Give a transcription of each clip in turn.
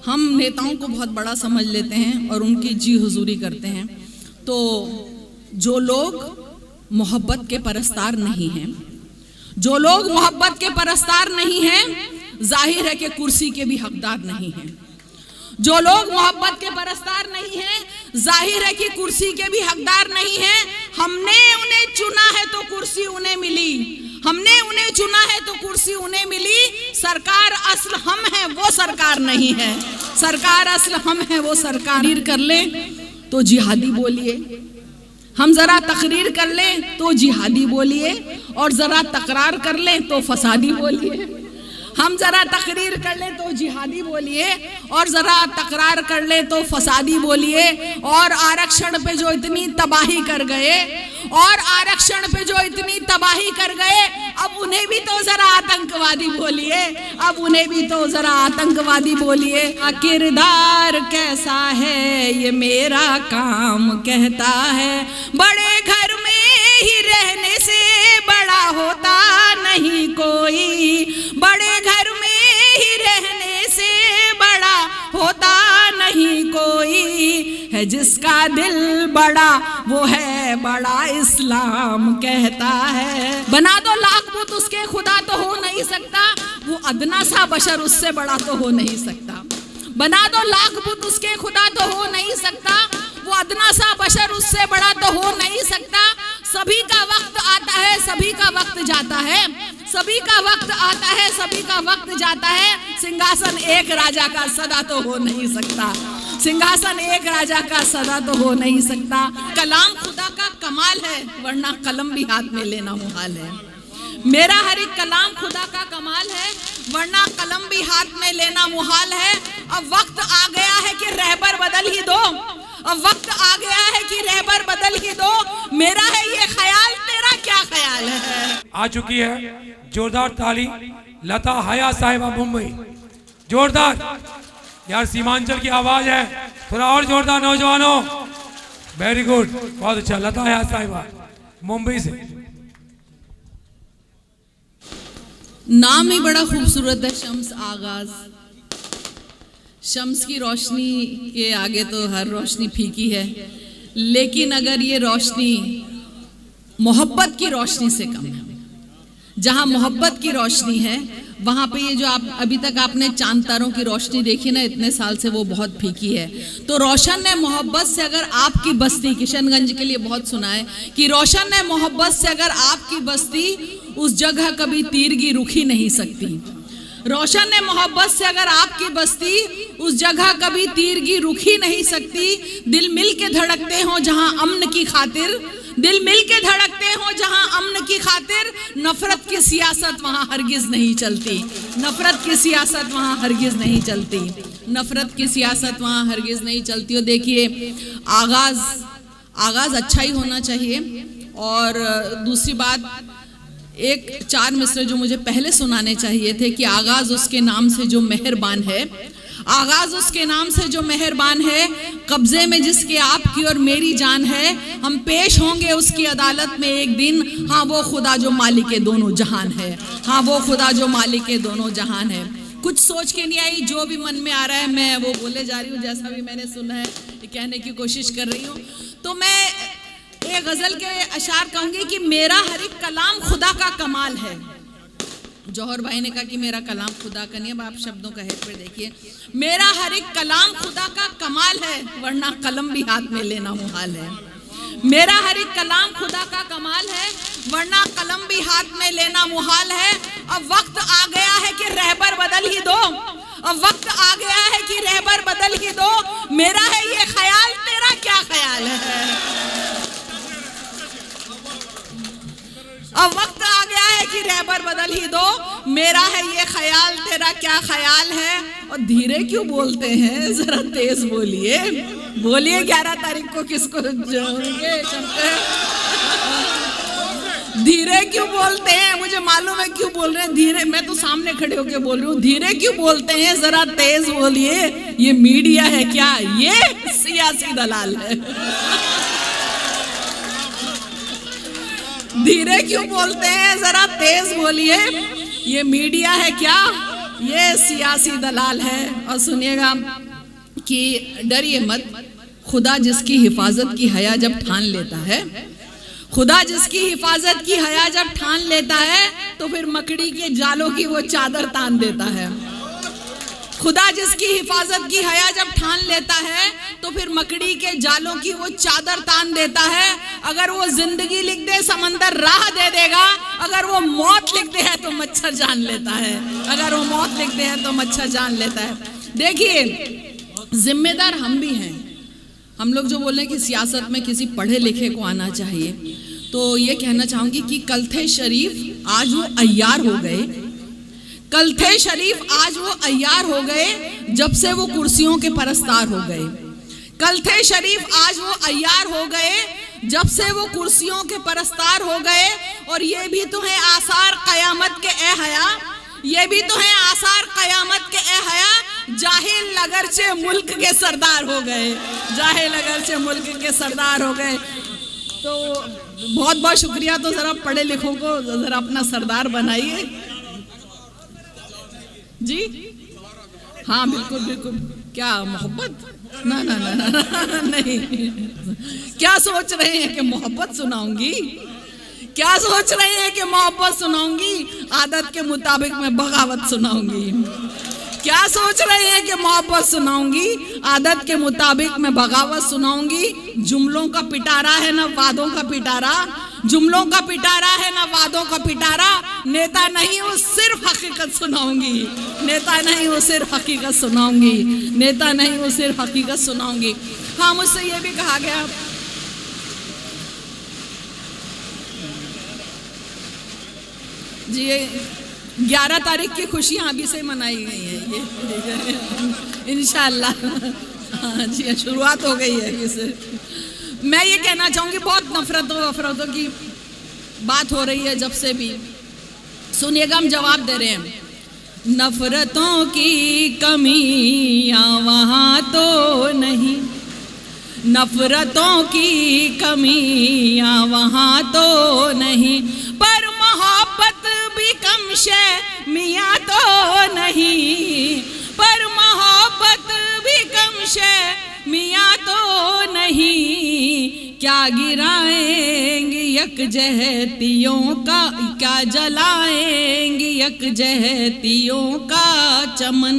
हम नेताओं को बहुत बड़ा समझ लेते हैं और उनकी जी हुजूरी करते हैं। तो जो लोग मोहब्बत के परस्तार नहीं हैं, जो लोग मोहब्बत के परस्तार नहीं हैं, जाहिर है कि कुर्सी के भी हकदार नहीं हैं। जो लोग मोहब्बत के परस्तार नहीं हैं, जाहिर है कि कुर्सी के भी हकदार नहीं हैं। हमने उन्हें चुना है तो कुर्सी उन्हें मिली, हमने उन्हें चुना है तो कुर्सी उन्हें मिली। सरकार असल हम हैं, वो सरकार नहीं है। सरकार असल हम हैं, वो सरकार। कर ले तो जिहादी बोलिए, हम जरा तकरीर कर लें तो जिहादी बोलिए, और जरा तकरार कर लें तो फसादी बोलिए। हम जरा तकरीर कर लें तो जिहादी बोलिए, और जरा तकरार कर लें तो फसादी बोलिए। और आरक्षण पे जो इतनी तबाही कर गए, और आरक्षण पे जो इतनी तबाही कर गए, अब उन्हें भी तो जरा आतंकवादी बोलिए, अब उन्हें भी तो जरा आतंकवादी बोलिए। किरदार कैसा है ये मेरा काम कहता है, बड़े घर में ही रहने से बड़ा होता नहीं कोई, बड़े घर में ही रहने से बड़ा होता नहीं कोई, है जिसका दिल बड़ा वो है बड़ा इस्लाम कहता है। बना दो लाख बुत उसके खुदा तो हो नहीं सकता, वो अदना सा बशर उससे बड़ा तो हो नहीं सकता। बना दो लाख बुत उसके खुदा तो हो नहीं सकता, वो अदना सा बशर उससे बड़ा तो हो नहीं सकता। सभी का वक्त आता है, सभी का वक्त जाता है, सभी का वक्त आता है, सभी का वक्त जाता है। सिंहासन एक राजा का सदा तो हो नहीं सकता, सिंहासन एक राजा का सदा तो हो नहीं सकता। कलाम खुदा का कमाल है, वरना कलम भी हाथ में लेना मुहाल है। मेरा हर एक कलाम खुदा का कमाल है, वरना कलम भी हाथ में लेना मुहाल है। अब वक्त आ गया है कि रहबर बदल ही दो, अब वक्त आ गया है कि रहबर बदल ही दो। मेरा है ये ख्याल, तेरा क्या ख्याल है। आ चुकी है, जोरदार ताली लता हया साहिबा मुंबई। जोरदार यार, सीमांचल की आवाज है, थोड़ा और जोरदार नौजवानों। वेरी गुड, बहुत अच्छा। लता हया साहिबा मुंबई से। नाम ही बड़ा खूबसूरत है, शम्स आगाज। शम्स की रोशनी के आगे तो हर रोशनी फीकी है, लेकिन अगर ये रोशनी मोहब्बत की रोशनी से कम है, जहां मोहब्बत की रोशनी है वहां पे ये जो आप अभी तक आपने चांद तारों की रोशनी देखी ना इतने साल से, वो बहुत फीकी है। तो रोशन ने मोहब्बत से अगर आपकी बस्ती, किशनगंज के लिए बहुत सुना है कि रोशन ने मोहब्बत से अगर आपकी बस्ती, उस जगह कभी तीरगी रुखी नहीं सकती। रोशन ने मोहब्बत से अगर आपकी बस्ती, उस जगह कभी तीरगी रुखी नहीं सकती। दिल मिल के धड़कते हो जहां अमन की खातिर, दिल मिल के धड़कते हो जहां अमन की खातिर, नफरत की सियासत वहां हरगिज नहीं चलती, नफरत की सियासत वहां हरगिज नहीं चलती, नफरत की सियासत वहां हरगिज नहीं चलती। और देखिए, आगाज अच्छा ही होना चाहिए। और दूसरी बात, एक 4 मिसरे जो मुझे पहले सुनाने चाहिए थे कि आगाज उसके नाम से जो मेहरबान है, आगाज उसके नाम से जो मेहरबान है, कब्जे में जिसके आपकी और मेरी जान है, हम पेश होंगे उसकी अदालत में एक दिन। हाँ वो खुदा जो मालिक दोनों जहान है, हाँ वो खुदा जो मालिक दोनों जहान है। कुछ सोच के नहीं आई, जो भी मन में आ रहा है मैं वो बोले जा रही हूँ, जैसा भी मैंने सुना है कहने की कोशिश कर रही हूँ। तो मैं एक गजल के अशार कहूंगी कि मेरा हर एक कलाम खुदा का कमाल है। जौहर भाई ने कहा कि मेरा कलाम खुदा का नहीं, अब आप शब्दों का हेर पे देखिए। मेरा हर एक कलाम खुदा का कमाल है, वरना कलम भी हाथ में लेना मुहाल है। मेरा हर एक कलाम खुदा का कमाल है, वरना कलम भी हाथ में लेना मुहाल है। अब वक्त आ गया है कि रहबर बदल ही दो, अब वक्त आ गया है कि रहबर बदल ही दो। मेरा है ये ख्याल, तेरा क्या ख्याल है। अब वक्त आ गया है कि रहबर बदल ही दो, मेरा है ये ख्याल, तेरा क्या ख्याल है। और धीरे क्यों बोलते हैं, जरा तेज बोलिए, बोलिए 11 तारीख को किसको जाओगे। धीरे क्यों बोलते हैं, मुझे मालूम है क्यों बोल रहे हैं धीरे, मैं तो सामने खड़े होके बोल रही हूँ। धीरे क्यों बोलते हैं, जरा तेज बोलिए। ये मीडिया है क्या, ये सियासी दलाल है। धीरे क्यों बोलते हैं, जरा तेज बोलिए। ये मीडिया है क्या, ये सियासी दलाल है। और सुनिएगा कि डरिए मत, खुदा जिसकी हिफाजत की हया जब ठान लेता है, खुदा जिसकी हिफाजत की हया जब ठान लेता है तो फिर मकड़ी के जालों की वो चादर तान देता है। खुदा जिसकी हिफाजत की हया जब ठान लेता है तो फिर मकड़ी के जालों की वो चादर तान देता है। अगर वो जिंदगी लिख दे समंदर राह दे देगा, अगर वो मौत लिख दे है तो मच्छर जान लेता है, अगर वो मौत लिख दे है तो मच्छर जान लेता है। देखिए, जिम्मेदार हम भी हैं। हम लोग जो बोल रहे हैं कि सियासत में किसी पढ़े लिखे को आना चाहिए, तो ये कहना चाहूंगी कि कलथे शरीफ आज वो अय्यार हो गए, कलथे शरीफ आज वो अय्यार हो गए जब से वो कुर्सियों के परस्तार हो गए। कलथे शरीफ आज वो अय्यार हो गए जब से वो कुर्सियों के परस्तार हो गए। और ये भी तो है आसार कयामत के ए हया, ये भी तो है आसार कयामत के ए हया, जाहिल लगरचे मुल्क के सरदार हो गए, जाहिल लगरचे मुल्क के सरदार हो गए। तो बहुत बहुत शुक्रिया। तो जरा पढ़े लिखों को जरा अपना सरदार बनाइए जी। हाँ बिल्कुल बिल्कुल। क्या मोहब्बत? ना ना ना ना, ना नहीं। क्या सोच रहे हैं कि मोहब्बत सुनाऊंगी? क्या सोच रहे हैं कि मोहब्बत सुनाऊंगी? आदत के मुताबिक मैं बगावत सुनाऊंगी। क्या सोच रहे हैं कि मोहब्बत सुनाऊंगी? आदत के मुताबिक मैं बगावत सुनाऊंगी। जुमलों का पिटारा है ना वादों का पिटारा, जुमलों का पिटारा है ना वादों का पिटारा। नेता नहीं हूँ सिर्फ हकीकत सुनाऊंगी, नेता नहीं हूँ सिर्फ हकीकत सुनाऊंगी, नेता नहीं हूँ सिर्फ हकीकत सुनाऊंगी। हाँ, मुझसे ये भी कहा गया जी, 11 तारीख की खुशियाँ अभी से मनाई गई हैं ये इंशाअल्लाह। हाँ जी, शुरुआत हो गई है इसे। मैं ये कहना चाहूँगी, बहुत नफरतों की बात हो रही है जब से भी। सुनिएगा, हम जवाब दे रहे हैं। नफरतों की कमियाँ वहाँ तो नहीं, नफरतों की कमियाँ वहाँ तो नहीं, पर मोहब्बत भी कम शे मियाँ तो नहीं, पर मोहब्बत भी कम शे मियाँ तो नहीं। क्या गिराएंगे यकजहतियों का, क्या जलाएंगे यकजहतियों का चमन,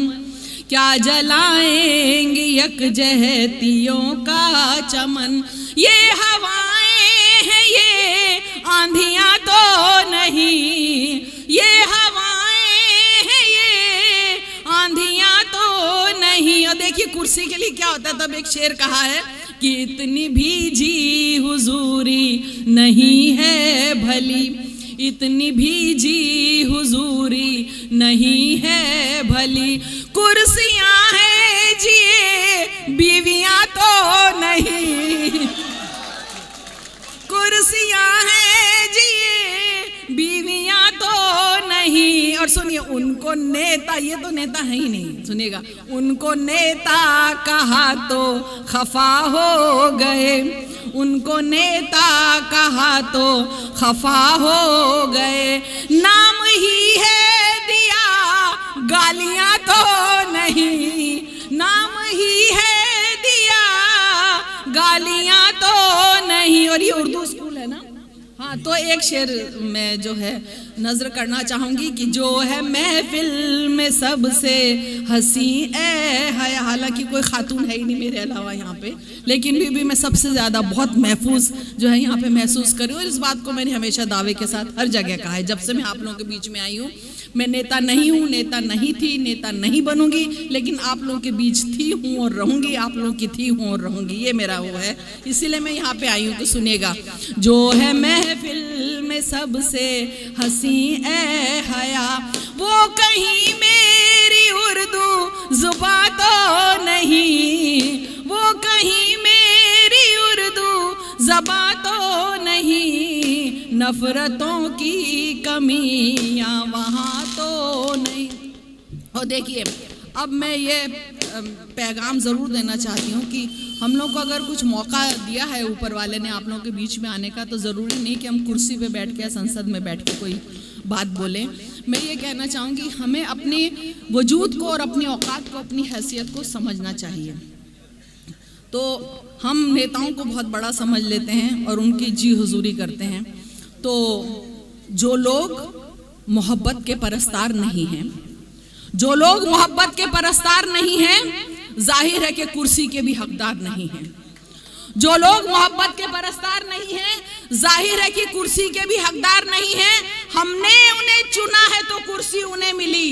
क्या जलाएंगे यकजहतियों का चमन। ये हवाएं हैं ये आंधियाँ तो नहीं, ये हवाएं हैं ये आंधियाँ तो नहीं। और देखिए, कुर्सी के लिए क्या होता है, तब एक शेर कहा है कि इतनी भी जी हुजूरी नहीं है भली, इतनी भी जी हुजूरी नहीं है भली। कुर्सियाँ हैं जी बीवियाँ तो नहीं, कुर्सियाँ हैं जी बीवियाँ तो नहीं। और सुनिए, उनको नेता, ये तो नेता है ही नहीं, सुनिएगा, उनको नेता कहा तो खफा हो गए, उनको नेता कहा तो खफा हो गए। नाम ही है दिया गालियाँ तो नहीं, नाम ही है दिया गालियाँ तो नहीं। और ये उर्दू स्कूल है ना। हाँ, तो एक शेर मैं जो है नजर करना चाहूंगी कि जो है महफिल में सबसे हंसी ए है, हालांकि कोई खातून है ही नहीं मेरे अलावा यहाँ पे, लेकिन भी मैं सबसे ज़्यादा बहुत महफूज जो है यहाँ पे महसूस कर रही हूँ। इस बात को मैंने हमेशा दावे के साथ हर जगह कहा है जब से मैं आप लोगों के बीच में आई हूँ। मैं नेता नहीं हूँ, नेता नहीं थी, नेता नहीं बनूंगी, लेकिन आप लोगों के बीच थी हूँ और रहूंगी, आप लोगों की थी हूँ और रहूंगी, ये मेरा वो है, इसीलिए मैं यहाँ पे आई हूँ। तो सुनिएगा, जो है महफिल में सबसे हंसी ए हया, वो कहीं मेरी उर्दू जुबा तो नहीं, वो कहीं मेरी उर्दू ज़बा तो नहीं। नफरतों की कमियाँ वहाँ तो नहीं। और देखिए, अब मैं ये पैगाम ज़रूर देना चाहती हूँ कि हम लोग को अगर कुछ मौका दिया है ऊपर वाले ने आप लोगों के बीच में आने का, तो ज़रूरी नहीं कि हम कुर्सी पे बैठ के या संसद में बैठ के कोई बात बोलें। मैं ये कहना चाहूँगी हमें अपने वजूद को और अपनी औकात को, अपनी हैसियत को समझना चाहिए। तो हम नेताओं को बहुत बड़ा समझ लेते हैं और उनकी जी हुजूरी करते हैं। तो जो लोग मोहब्बत के परस्तार नहीं हैं, जो लोग मोहब्बत के परस्तार नहीं हैं, जाहिर है कि कुर्सी के भी हकदार नहीं हैं। जो लोग मोहब्बत के परस्तार नहीं हैं, जाहिर है कि कुर्सी के भी हकदार नहीं हैं। हमने उन्हें चुना है तो कुर्सी उन्हें मिली,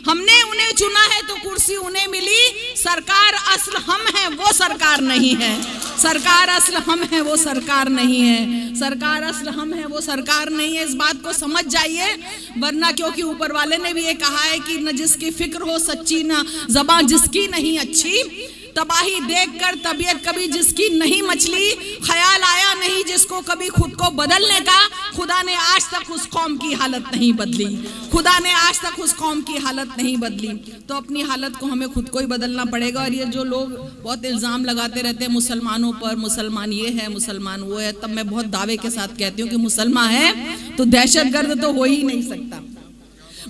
हमने उन्हें चुना है तो कुर्सी उन्हें मिली। सरकार असल हम हैं, वो सरकार नहीं है। सरकार असल हम हैं, वो सरकार नहीं है। सरकार असल हम हैं, वो सरकार नहीं है। इस बात को समझ जाइए, वरना क्योंकि ऊपर वाले ने भी ये कहा है कि न जिसकी फिक्र हो सच्ची, न ज़बान जिसकी नहीं अच्छी, तबाही देखकर तबीयत कभी जिसकी नहीं मचली, ख्याल आया नहीं जिसको कभी खुद को बदलने का, खुदा ने आज तक उस कौम की हालत नहीं बदली, खुदा ने आज तक उस कौम की हालत नहीं बदली। तो अपनी हालत को हमें खुद को ही बदलना पड़ेगा। और ये जो लोग बहुत इल्ज़ाम लगाते रहते हैं मुसलमानों पर, मुसलमान ये है, मुसलमान वो है, तब मैं बहुत दावे के साथ कहती हूँ कि मुसलमान है तो दहशतगर्द तो हो ही नहीं सकता,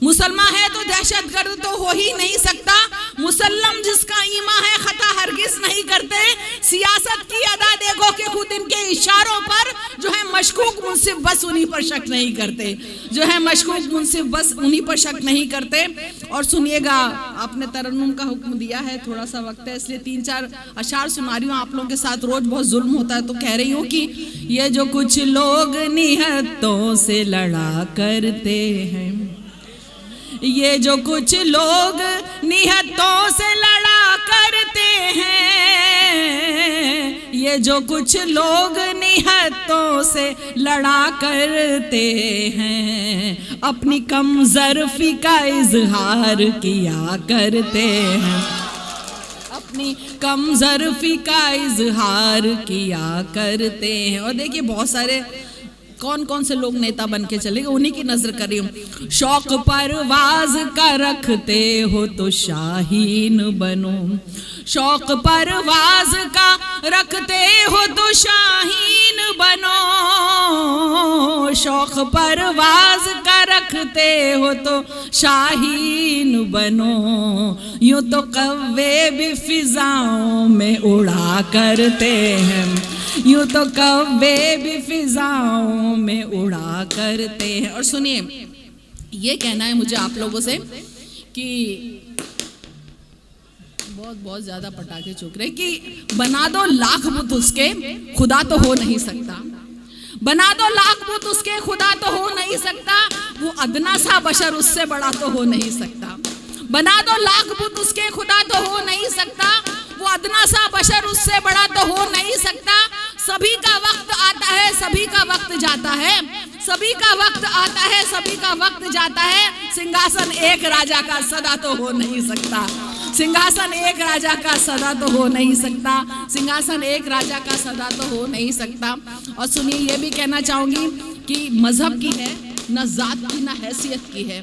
मुसलमान है तो दहशतगर्द तो हो ही नहीं सकता। मुसल्लम जिसका ईमान है खता हरगिज नहीं करते। सियासत की अदा देखो कि खुद इनके इशारों पर जो है मशकूक मुनसिफ बस उन्हीं पर शक नहीं करते, जो है मशकूक मुनसिफ बस उन्हीं पर शक नहीं करते। और सुनिएगा, आपने तरन्नुम का हुक्म दिया है, थोड़ा सा वक्त है इसलिए 3-4 अशार सुना रही हूँ। आप लोगों के साथ रोज बहुत जुल्म होता है, तो कह रही हूँ कि ये जो कुछ लोग निहत्तों से लड़ा करते हैं, ये जो कुछ लोग निहत्तों से लड़ा करते हैं, ये जो कुछ लोग निहत्तों से लड़ा करते हैं, अपनी कमज़रफ़ी का इजहार किया करते हैं, अपनी कमज़रफ़ी का इजहार किया करते हैं। और देखिए बहुत सारे कौन कौन से लोग नेता बन के चले गए, उन्हीं की नजर कर रही हूँ। शौक परवाज का रखते हो तो शाहीन बनो, शौक परवाज का रखते हो तो शाहीन बनो, शौक परवाज का रखते हो तो शाहीन बनो, यूं तो कव्वे भी फिजाओं में उड़ा करते हैं, यूं तो कव्वे भी फिजाओं में उड़ा करते हैं। और सुनिए, ये कहना है मुझे आप लोगों से कि बहुत ज्यादा पटाखे चुक रहे कि बना दो लाख बुत उसके, खुदा तो हो नहीं सकता, बना दो लाख बुत उसके, खुदा तो हो नहीं सकता, वो अदना सा बशर उससे बड़ा तो हो नहीं सकता, बना दो लाख बुत उसके, खुदा तो हो नहीं सकता, वो अदना सा बशर उससे बड़ा तो हो नहीं सकता। सभी का वक्त आता है, सभी का वक्त जाता है, सभी का वक्त आता है, सभी का वक्त जाता है। सिंहासन एक राजा का सदा तो हो नहीं सकता, सिंहासन एक राजा का सदा तो हो नहीं सकता, सिंहासन एक राजा का सदा तो हो नहीं सकता। और सुनिए, ये भी कहना चाहूंगी कि मजहब की है न जात की न हैसियत की है।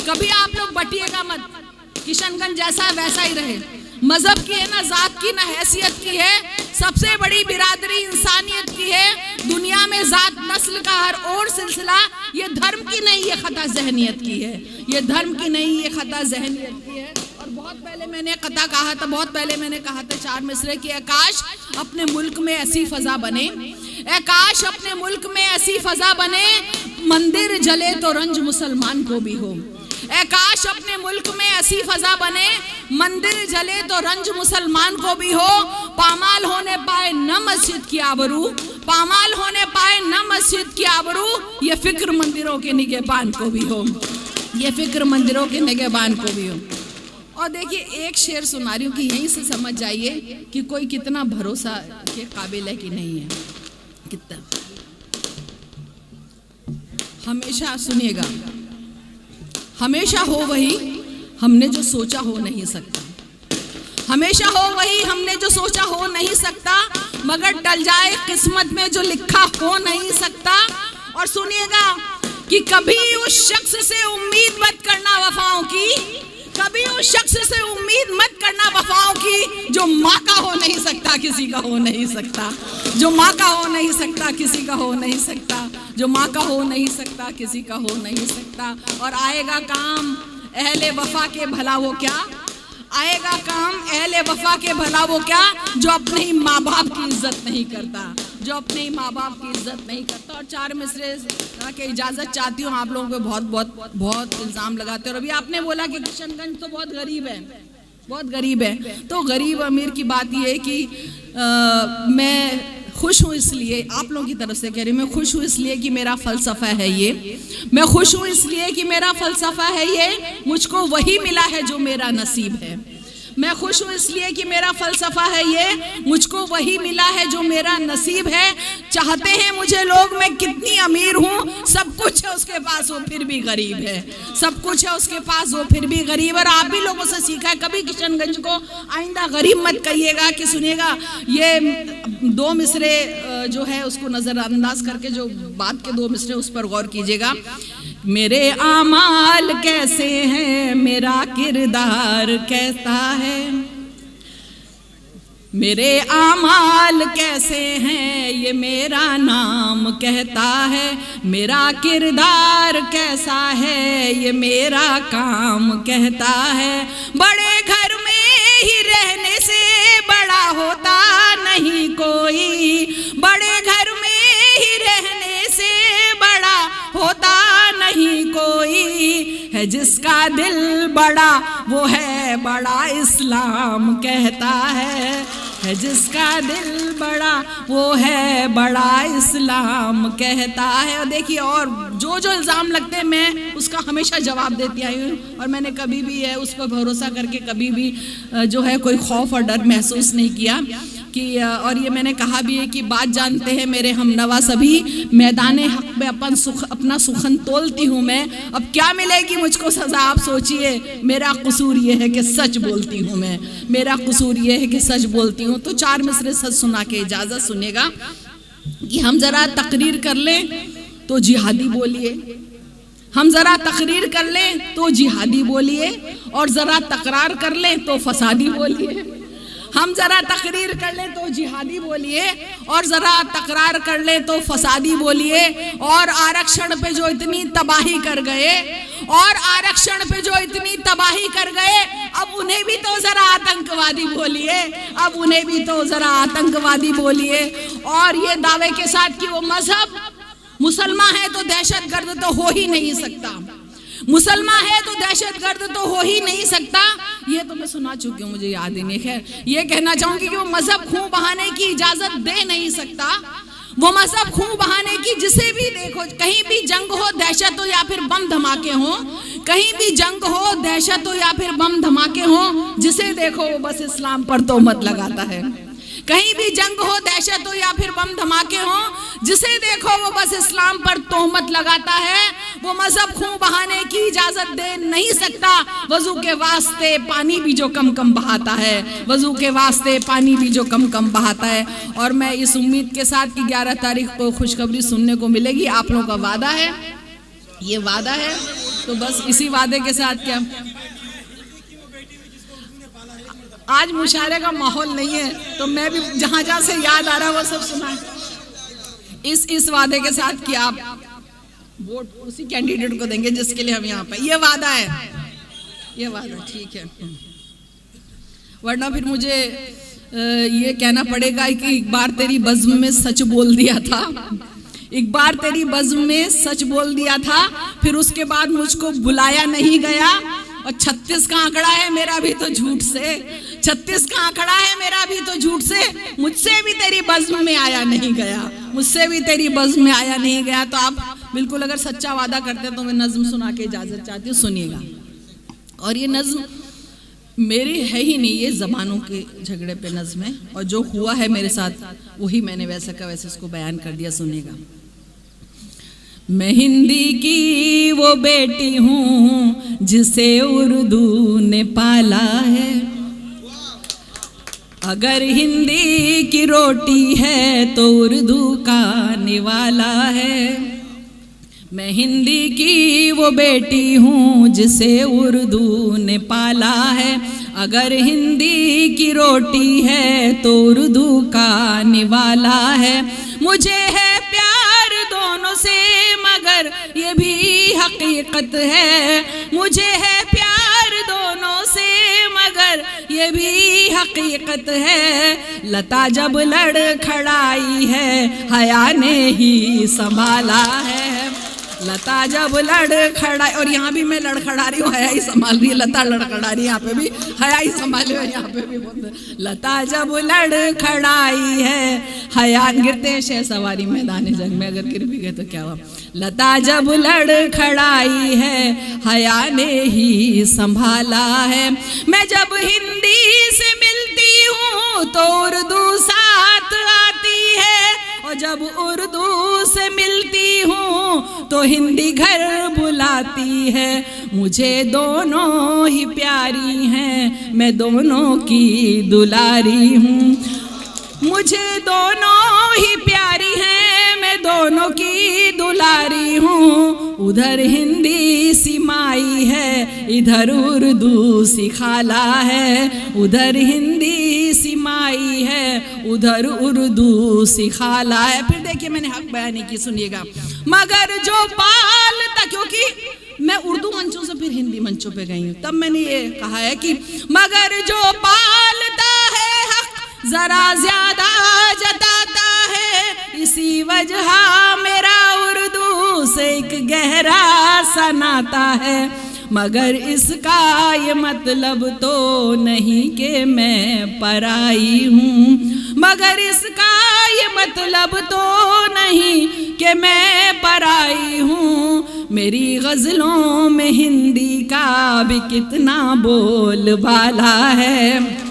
कभी आप लोग बटिएगा मत, किशनगंज जैसा वैसा ही रहे। मजहब की है ना जात की ना हैसियत की है। सबसे बड़ी बिरादरी इंसानियत की है। दुनिया में जात नस्ल का हर और सिलसिला ये धर्म की नहीं, ये खता जहनियत की है, ये धर्म की नहीं, ये खता जहनियत की है। और बहुत पहले मैंने कथा कहा था, बहुत पहले मैंने कहा था 4 मिसरे कि काश अपने मुल्क में ऐसी फजा बने, काश अपने मुल्क में ऐसी फजा बने, मंदिर जले तो रंज मुसलमान को भी हो। काश अपने मुल्क में ऐसी फजा बने, मंदिर जले तो रंज मुसलमान को भी हो। पामाल होने पाए न मस्जिद की आबरू, पामाल होने पाए न मस्जिद की आबरू, ये फिक्र मंदिरों के निगहबान को भी हो, ये फिक्र मंदिरों के निगहबान को भी हो। और देखिए, एक शेर सुना रही हूँ कि यहीं से समझ जाइए कि कोई कितना भरोसा के काबिल है कि नहीं है, कितना। हमेशा सुनिएगा, हमेशा हो वही हमने जो सोचा हो नहीं सकता, हमेशा हो वही हमने जो सोचा हो नहीं सकता, मगर टल जाए किस्मत में जो लिखा हो नहीं सकता। और सुनिएगा कि कभी उस शख्स से उम्मीद मत करना वफाओं की, कभी उस शख्स से उम्मीद मत करना वफाओं की, जो माँ का हो नहीं सकता, किसी का हो नहीं सकता, जो माँ का हो नहीं सकता, किसी का हो नहीं सकता। जो माँ का हो नहीं सकता, किसी का हो नहीं सकता। और आएगा काम अहले वफा के भला वो क्या, आएगा काम अहले वफा के भला वो क्या, जो अपने ही माँ बाप की इज्जत नहीं करता, जो अपने ही माँ बाप की इज्जत नहीं करता। और 4 मिसरे की इजाज़त चाहती हूँ। आप लोगों पे बहुत बहुत बहुत इल्ज़ाम लगाते हैं। और अभी आपने बोला कि किशनगंज तो बहुत गरीब है, बहुत गरीब है। तो गरीब अमीर की बात ये है कि मैं खुश हूँ इसलिए, आप लोगों की तरफ से कह रही हूँ, मैं खुश हूँ इसलिए कि मेरा फ़लसफ़ा है ये, मैं खुश हूँ इसलिए कि मेरा फ़लसफ़ा है ये, मुझको वही मिला है जो मेरा नसीब है। मैं खुश हूँ इसलिए कि मेरा फ़लसफ़ा है ये, मुझको वही मिला है जो मेरा नसीब है। चाहते हैं मुझे लोग मैं कितनी अमीर हूँ, सब कुछ है उसके पास वो फिर भी गरीब है, सब कुछ है उसके पास वो फिर भी गरीब है। और आप भी लोगों से सीखा है, कभी किशनगंज को आइंदा गरीब मत कहिएगा। कि सुनिएगा, ये 2 मिसरे जो है उसको नज़रअंदाज करके जो बात के 2 मिसरे उस पर गौर कीजिएगा। मेरे आमाल कैसे हैं, मेरा किरदार कैसा है, मेरे आमाल कैसे हैं ये मेरा नाम कहता है, मेरा किरदार कैसा है ये मेरा काम कहता है। बड़े घर में ही रहने से बड़ा होता नहीं कोई, बड़े घर में ही रहने से बड़ा होता नहीं कोई, है जिसका दिल बड़ा वो है बड़ा इस्लाम कहता है जिसका दिल बड़ा वो है बड़ा इस्लाम कहता है। और देखिए, और जो जो इल्ज़ाम लगते हैं मैं उसका हमेशा जवाब देती आई हूँ। और मैंने कभी भी है उस पर भरोसा करके कभी भी जो है कोई खौफ और डर महसूस नहीं किया कि। और ये मैंने कहा भी है कि बात जानते हैं मेरे हमनवा सभी, मैदाने हक में अपना सुखन तोलती हूँ मैं। अब क्या मिलेगी मुझको सज़ा आप सोचिए, मेरा कसूर ये है कि सच बोलती हूँ मैं, मेरा कसूर ये है कि सच बोलती हूँ। तो 4 मिसरे सच सुना के इजाज़त सुनेगा कि हम ज़रा तकरीर कर लें तो जिहादी बोलिए, हम ज़रा तकरीर कर लें तो जिहादी बोलिए, और ज़रा तकरार कर लें तो फसादी बोलिए। हम ज़रा तकरीर कर लें तो जिहादी बोलिए, और ज़रा तकरार कर लें तो फसादी बोलिए। और आरक्षण पे जो इतनी तबाही कर गए, और आरक्षण पे जो इतनी तबाही कर गए, अब उन्हें भी तो ज़रा आतंकवादी बोलिए, अब उन्हें भी तो ज़रा आतंकवादी बोलिए। और ये दावे के साथ कि वो मजहब मुसलमान है तो दहशतगर्द तो हो ही नहीं सकता, मुसलमान है तो दहशतगर्द तो हो ही नहीं सकता। ये तो मैं सुना चुकी हूँ, मुझे याद ही नहीं। खैर ये कहना चाहूंगी कि वो मजहब खून बहाने की इजाजत दे नहीं सकता, वो मजहब खून बहाने की, जिसे भी देखो कहीं भी जंग हो, दहशत हो या फिर बम धमाके हो, कहीं भी जंग हो, दहशत हो या फिर बम धमाके हो, जिसे देखो वो बस इस्लाम पर तोहमत लगाता है। कहीं भी जंग हो, दहशत हो या फिर बम धमाके हो, जिसे देखो वो बस इस्लाम पर तोहमत लगाता है। वो मजहब खून बहाने की इजाजत दे नहीं सकता। वजू के वास्ते पानी भी जो कम कम बहाता है, वजू के वास्ते पानी भी जो कम कम बहाता है। और मैं इस उम्मीद के साथ कि 11 तारीख को खुशखबरी सुनने को मिलेगी, आप लोगों का वादा है, ये वादा है। तो बस इसी वादे के साथ क्या आज मुशायरे का माहौल नहीं है, तो मैं भी जहाँ जहाँ से याद आ रहा है वो सब सुना इस वादे के साथ कि आप वोट उसी कैंडिडेट को देंगे जिसके लिए हम यहाँ पे, ये वादा है, ये वादा ठीक है। वरना फिर मुझे ये कहना पड़ेगा कि एक बार तेरी बज़्म में सच बोल दिया था, एक बार तेरी बज़्म में सच बोल दिया था, फिर उसके बाद मुझको बुलाया नहीं गया। और 36 का आंकड़ा है मेरा भी तो झूठ से, 36 का आंकड़ा है मेरा भी तो झूठ से, मुझसे भी तेरी बज़्म में आया नहीं गया, मुझसे भी तेरी बज़्म में आया नहीं गया। तो आप बिल्कुल अगर सच्चा वादा करते हैं तो मैं नज़्म सुना के इजाज़त चाहती हूँ, सुनिएगा। और ये नज़्म मेरी है ही नहीं, ये ज़बानों के झगड़े पे नज़्म है, और जो हुआ है मेरे साथ वही मैंने वैसे का वैसे इसको बयान कर दिया, सुनिएगा। मैं हिंदी की वो बेटी हूँ जिसे उर्दू ने पाला है, अगर हिंदी की रोटी है तो उर्दू का निवाला है। मैं हिंदी की वो बेटी हूँ जिसे उर्दू ने पाला है, अगर हिंदी की रोटी है तो उर्दू का निवाला है। मुझे है प्यार दोनों दोनों से, मगर ये भी हकीकत है। मुझे है प्यार दोनों से, मगर ये भी हकीकत है। लता जब लड़खड़ाई है, हया ने ही संभाला है। लता जब लड़खड़ाई, और यहाँ भी मैं लड़खड़ा रही हूँ, हया ही संभाल रही है। लता लड़खड़ा रही है, यहाँ पे भी हया ही संभाले हुए, यहाँ पे भी बोलते। लता जब लड़खड़ाई है, हया गिरते हैं शह सवारी मैदान जंग में, अगर गिर भी गए तो क्या हुआ। लता जब लड़खड़ाई है, हया ने ही संभाला है। मैं जब हिंदी से मिलती हूँ तो उर्दू साथ आती है, और जब उर्दू से मिलती हूँ तो हिंदी घर बुलाती है। मुझे दोनों ही प्यारी हैं, मैं दोनों की दुलारी हूँ। मुझे दोनों ही प्यारी हैं, मैं दोनों की दुलारी हूँ। उधर हिंदी सी माई है, इधर उर्दू सी खाला है। उधर हिंदी सी माई है, उधर उर्दू सी खाला है। फिर देखिए मैंने हक बयानी की, सुनिएगा। मगर जो पालता, क्योंकि मैं उर्दू मंचों से फिर हिंदी मंचों पे गई हूँ, तब मैंने ये कहा है कि मगर जो पालता है हक जरा ज्यादा जताता है। इसी वजह मेरा उर्दू से एक गहरा सा नाता है। मगर इसका ये मतलब तो नहीं कि मैं पराई हूँ। मगर इसका ये मतलब तो नहीं कि मैं पराई हूँ। मेरी गज़लों में हिंदी का भी कितना बोलबाला है।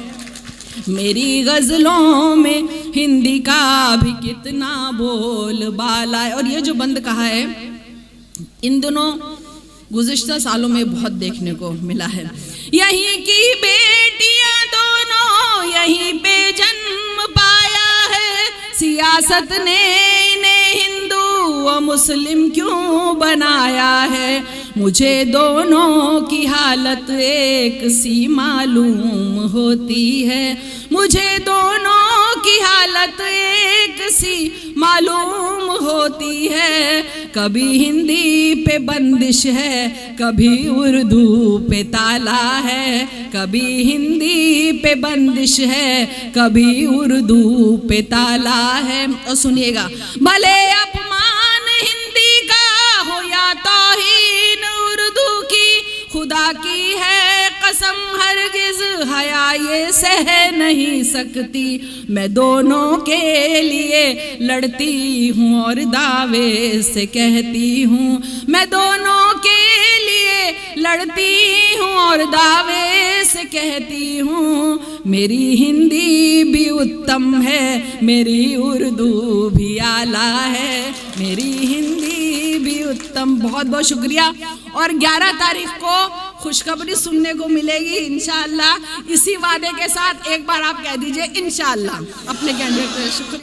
मेरी गज़लों में हिंदी का भी कितना बोलबाला है। और ये जो बंद कहा है, इन दिनों गुज़िश्ता सालों में बहुत देखने को मिला है। यहीं की बेटियां दोनों यहीं पे जन्म पाया है। सियासत ने इन्हें हिंदू व मुस्लिम क्यों बनाया है। मुझे दोनों की हालत एक सी मालूम होती है। मुझे दोनों की हालत एक सी मालूम होती है। कभी हिंदी पे बंदिश है, कभी उर्दू पे ताला है। कभी हिंदी पे बंदिश है, कभी उर्दू पे ताला है। और सुनिएगा, भले अपमान हिंदी का हो या तौहीन उर्दू की, खुदा की है कसम हरगिज हया ये सह नहीं सकती। मैं दोनों के लिए लड़ती हूँ और दावे से कहती हूँ। मैं दोनों के लिए लड़ती हूँ और दावे से कहती हूँ। मेरी हिंदी भी उत्तम है, मेरी उर्दू भी आला है। मेरी हिंदी भी उत्तम। बहुत बहुत शुक्रिया। और 11 तारीख को खुशखबरी सुनने को मिलेगी इंशाअल्लाह। इसी वादे के साथ एक बार आप कह दीजिए इंशाअल्लाह अपने कैंडिडेट। शुक्रिया।